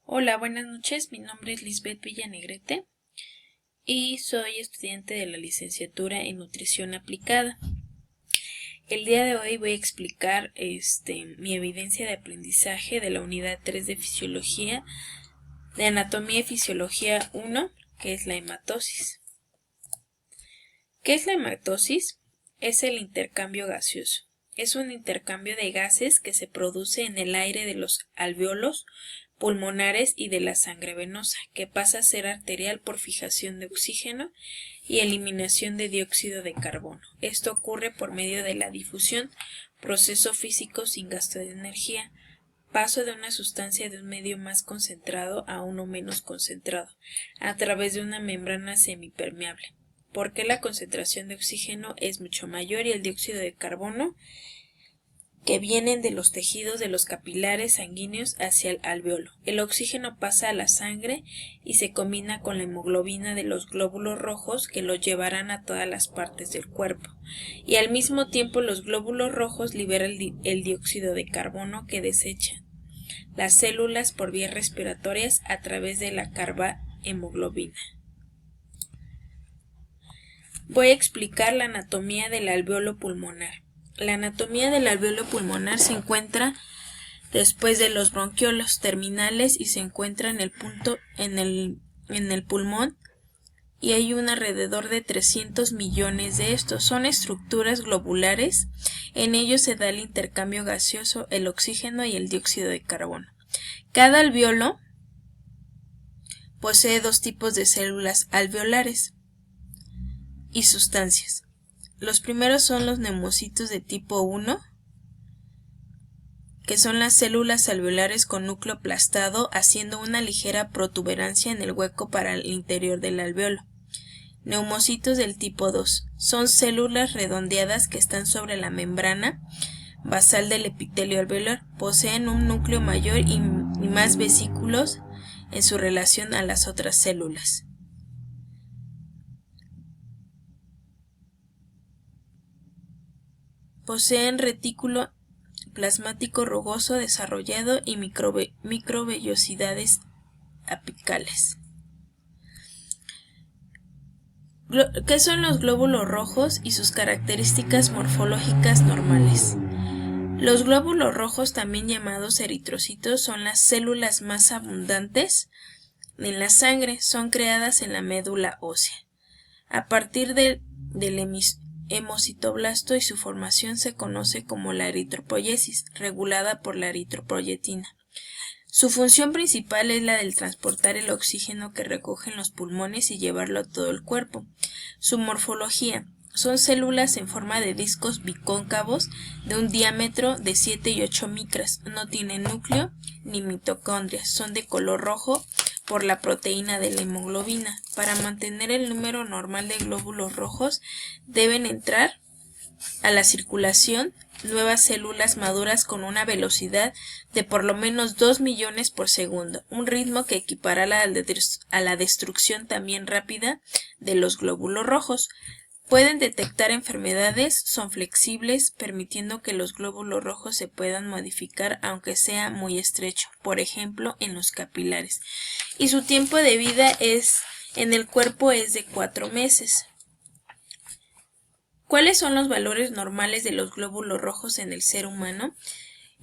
Hola, buenas noches. Mi nombre es Lisbeth Villanegrete y soy estudiante de la licenciatura en Nutrición Aplicada. El día de hoy voy a explicar mi evidencia de aprendizaje de la unidad 3 de Fisiología, de Anatomía y Fisiología 1, que es la hematosis. ¿Qué es la hematosis? Es el intercambio gaseoso. Es un intercambio de gases que se produce en el aire de los alvéolos pulmonares y de la sangre venosa, que pasa a ser arterial por fijación de oxígeno y eliminación de dióxido de carbono. Esto ocurre por medio de la difusión, proceso físico sin gasto de energía, paso de una sustancia de un medio más concentrado a uno menos concentrado, a través de una membrana semipermeable. ¿Por qué la concentración de oxígeno es mucho mayor y el dióxido de carbono que vienen de los tejidos de los capilares sanguíneos hacia el alvéolo? El oxígeno pasa a la sangre y se combina con la hemoglobina de los glóbulos rojos que lo llevarán a todas las partes del cuerpo, y al mismo tiempo los glóbulos rojos liberan el dióxido de carbono que desechan las células por vías respiratorias a través de la carbahemoglobina. Voy a explicar la anatomía del alvéolo pulmonar. La anatomía del alvéolo pulmonar se encuentra después de los bronquiolos terminales y se encuentra en el punto en el pulmón, y hay alrededor de 300 millones de estos. Son estructuras globulares. En ellos se da el intercambio gaseoso, el oxígeno y el dióxido de carbono. Cada alvéolo posee dos tipos de células alveolares y sustancias. Los primeros son los neumocitos de tipo 1, que son las células alveolares con núcleo aplastado, haciendo una ligera protuberancia en el hueco para el interior del alvéolo. Neumocitos del tipo 2 son células redondeadas que están sobre la membrana basal del epitelio alveolar. Poseen un núcleo mayor y más vesículos en su relación a las otras células. Poseen retículo plasmático rugoso desarrollado y microvellosidades apicales. ¿Qué son los glóbulos rojos y sus características morfológicas normales? Los glóbulos rojos, también llamados eritrocitos, son las células más abundantes en la sangre. Son creadas en la médula ósea a partir del hemocitoblasto, y su formación se conoce como la eritropoiesis, regulada por la eritropoyetina. Su función principal es la de transportar el oxígeno que recogen los pulmones y llevarlo a todo el cuerpo. Su morfología: son células en forma de discos bicóncavos de un diámetro de 7 y 8 micras. No tienen núcleo ni mitocondrias. Son de color rojo por la proteína de la hemoglobina. Para mantener el número normal de glóbulos rojos deben entrar a la circulación nuevas células maduras con una velocidad de por lo menos 2 millones por segundo, un ritmo que equipara a la destrucción también rápida de los glóbulos rojos. Pueden detectar enfermedades, son flexibles, permitiendo que los glóbulos rojos se puedan modificar aunque sea muy estrecho, por ejemplo en los capilares. Y su tiempo de vida en el cuerpo es de 4 meses. ¿Cuáles son los valores normales de los glóbulos rojos en el ser humano?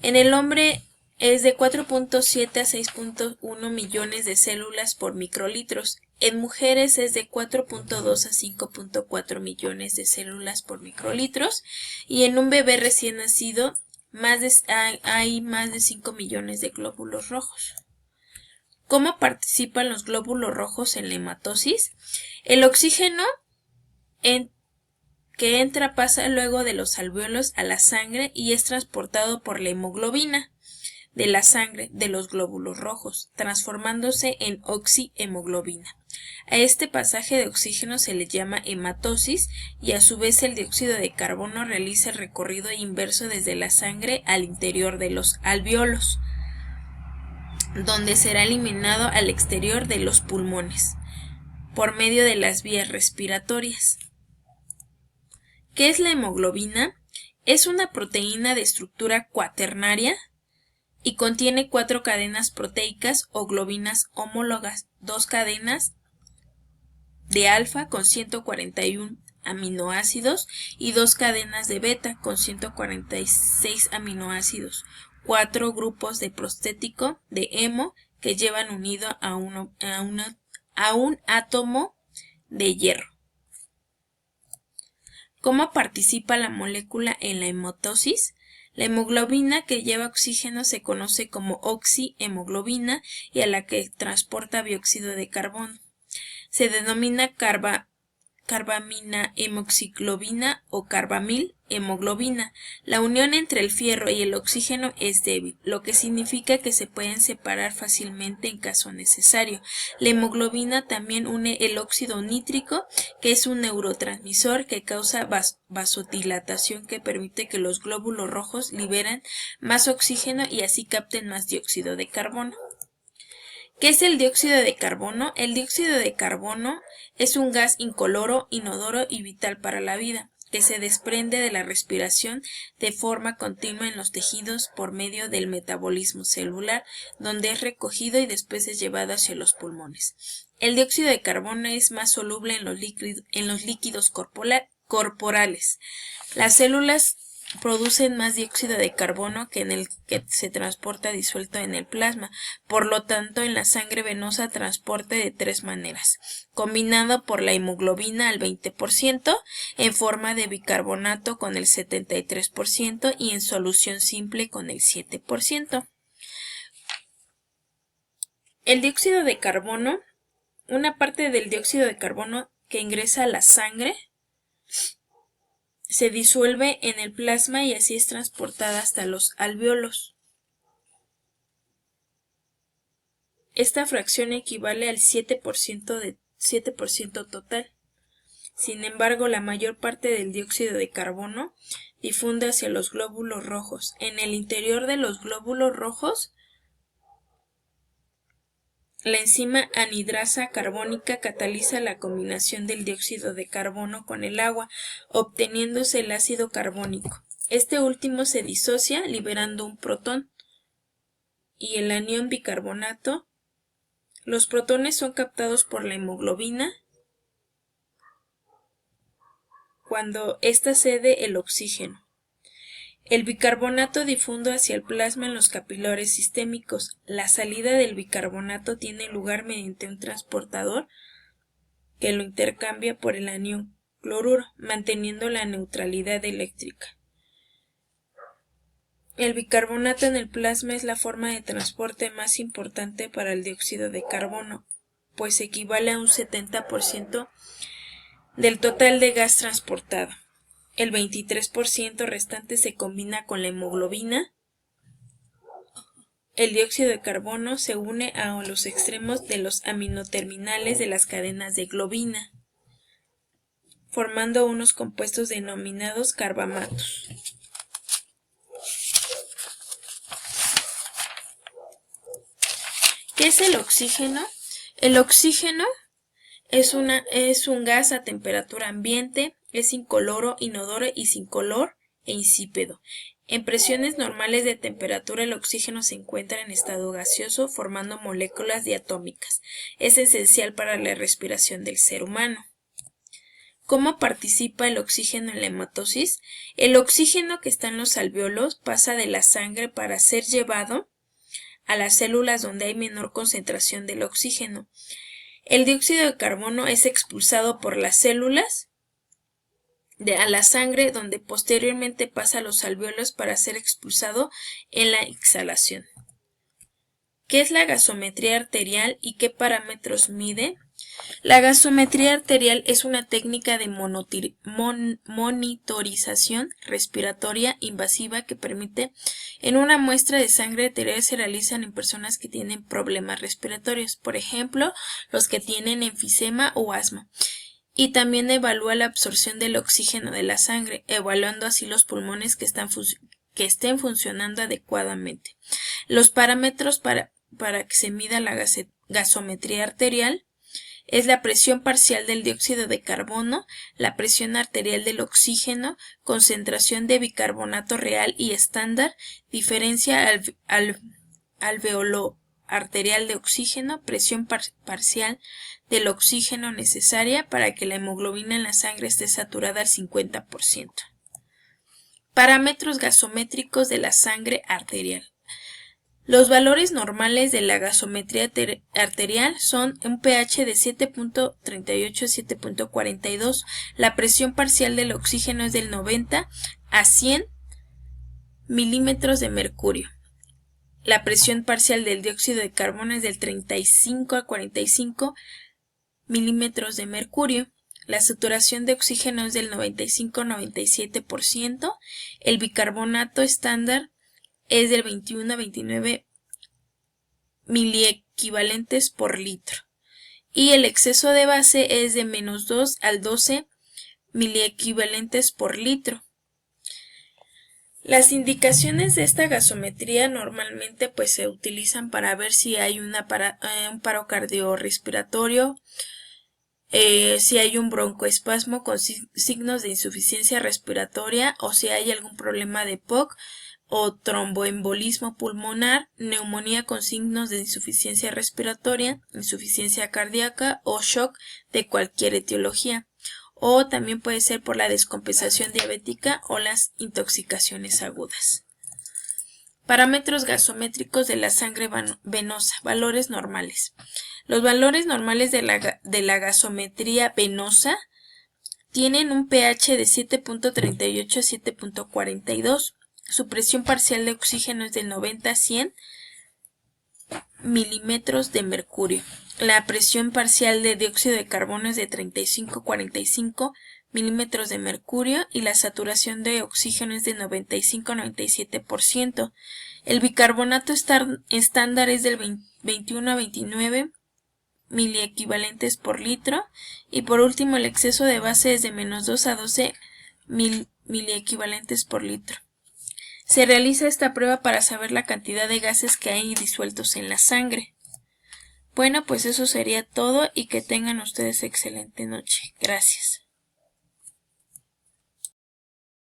En el hombre es de 4.7 a 6.1 millones de células por microlitros. En mujeres es de 4.2 a 5.4 millones de células por microlitros. Y en un bebé recién nacido hay más de 5 millones de glóbulos rojos. ¿Cómo participan los glóbulos rojos en la hematosis? El oxígeno que entra pasa luego de los alvéolos a la sangre y es transportado por la hemoglobina de la sangre de los glóbulos rojos, transformándose en oxihemoglobina. A este pasaje de oxígeno se le llama hematosis, y a su vez el dióxido de carbono realiza el recorrido inverso desde la sangre al interior de los alvéolos, donde será eliminado al exterior de los pulmones por medio de las vías respiratorias. ¿Qué es la hemoglobina? Es una proteína de estructura cuaternaria y contiene 4 cadenas proteicas o globinas homólogas, 2 cadenas de alfa con 141 aminoácidos y 2 cadenas de beta con 146 aminoácidos, 4 grupos de prostético de hemo que llevan unido a un átomo de hierro. ¿Cómo participa la molécula en la hematosis? La hemoglobina que lleva oxígeno se conoce como oxihemoglobina y a la que transporta dióxido de carbono. Se denomina carbamina hemoxiglobina o carbamil hemoglobina. La unión entre el fierro y el oxígeno es débil, lo que significa que se pueden separar fácilmente en caso necesario. La hemoglobina también une el óxido nítrico, que es un neurotransmisor que causa vasodilatación que permite que los glóbulos rojos liberen más oxígeno y así capten más dióxido de carbono. ¿Qué es el dióxido de carbono? El dióxido de carbono es un gas incoloro, inodoro y vital para la vida, que se desprende de la respiración de forma continua en los tejidos por medio del metabolismo celular, donde es recogido y después es llevado hacia los pulmones. El dióxido de carbono es más soluble en los líquidos corporales. Las células producen más dióxido de carbono que en el que se transporta disuelto en el plasma, por lo tanto en la sangre venosa transporte de 3 maneras: combinado por la hemoglobina al 20%, en forma de bicarbonato con el 73% y en solución simple con el 7%. El dióxido de carbono, una parte del dióxido de carbono que ingresa a la sangre, se disuelve en el plasma y así es transportada hasta los alvéolos. Esta fracción equivale al 7% total. Sin embargo, la mayor parte del dióxido de carbono difunde hacia los glóbulos rojos. En el interior de los glóbulos rojos, la enzima anhidrasa carbónica cataliza la combinación del dióxido de carbono con el agua, obteniéndose el ácido carbónico. Este último se disocia liberando un protón y el anión bicarbonato. Los protones son captados por la hemoglobina cuando ésta cede el oxígeno. El bicarbonato difunde hacia el plasma en los capilares sistémicos. La salida del bicarbonato tiene lugar mediante un transportador que lo intercambia por el anión cloruro, manteniendo la neutralidad eléctrica. El bicarbonato en el plasma es la forma de transporte más importante para el dióxido de carbono, pues equivale a un 70% del total de gas transportado. El 23% restante se combina con la hemoglobina. El dióxido de carbono se une a los extremos de los aminoterminales de las cadenas de globina, formando unos compuestos denominados carbamatos. ¿Qué es el oxígeno? El oxígeno es un gas a temperatura ambiente, es incoloro, inodoro y sin color e insípido. En presiones normales de temperatura el oxígeno se encuentra en estado gaseoso formando moléculas diatómicas. Es esencial para la respiración del ser humano. ¿Cómo participa el oxígeno en la hematosis? El oxígeno que está en los alvéolos pasa de la sangre para ser llevado a las células donde hay menor concentración del oxígeno. El dióxido de carbono es expulsado por las células a la sangre, donde posteriormente pasa a los alvéolos para ser expulsado en la exhalación. ¿Qué es la gasometría arterial y qué parámetros mide? La gasometría arterial es una técnica de monitorización respiratoria invasiva que permite en una muestra de sangre arterial se realizan en personas que tienen problemas respiratorios, por ejemplo, los que tienen enfisema o asma. Y también evalúa la absorción del oxígeno de la sangre, evaluando así los pulmones que estén funcionando adecuadamente. Los parámetros para que se mida la gasometría arterial es la presión parcial del dióxido de carbono, la presión arterial del oxígeno, concentración de bicarbonato real y estándar, diferencia alveolo arterial de oxígeno, presión parcial del oxígeno necesaria para que la hemoglobina en la sangre esté saturada al 50%. Parámetros gasométricos de la sangre arterial. Los valores normales de la gasometría arterial son un pH de 7.38 a 7.42, la presión parcial del oxígeno es del 90 a 100 milímetros de mercurio. La presión parcial del dióxido de carbono es del 35 a 45 milímetros de mercurio. La saturación de oxígeno es del 95-97%. El bicarbonato estándar es del 21 a 29 miliequivalentes por litro. Y el exceso de base es de menos 2 al 12 miliequivalentes por litro. Las indicaciones de esta gasometría normalmente pues se utilizan para ver si hay un paro cardiorrespiratorio, si hay un broncoespasmo con signos de insuficiencia respiratoria o si hay algún problema de POC o tromboembolismo pulmonar, neumonía con signos de insuficiencia respiratoria, insuficiencia cardíaca o shock de cualquier etiología. O también puede ser por la descompensación diabética o las intoxicaciones agudas. Parámetros gasométricos de la sangre venosa. Valores normales. Los valores normales de la gasometría venosa tienen un pH de 7.38 a 7.42. Su presión parcial de oxígeno es del 90 a 100 milímetros de mercurio. La presión parcial de dióxido de carbono es de 35 a 45 milímetros de mercurio y la saturación de oxígeno es de 95 a 97%. El bicarbonato estándar es del 21 a 29 miliequivalentes por litro y por último el exceso de base es de menos 2 a 12 miliequivalentes por litro. Se realiza esta prueba para saber la cantidad de gases que hay disueltos en la sangre. Bueno, pues eso sería todo y que tengan ustedes excelente noche. Gracias.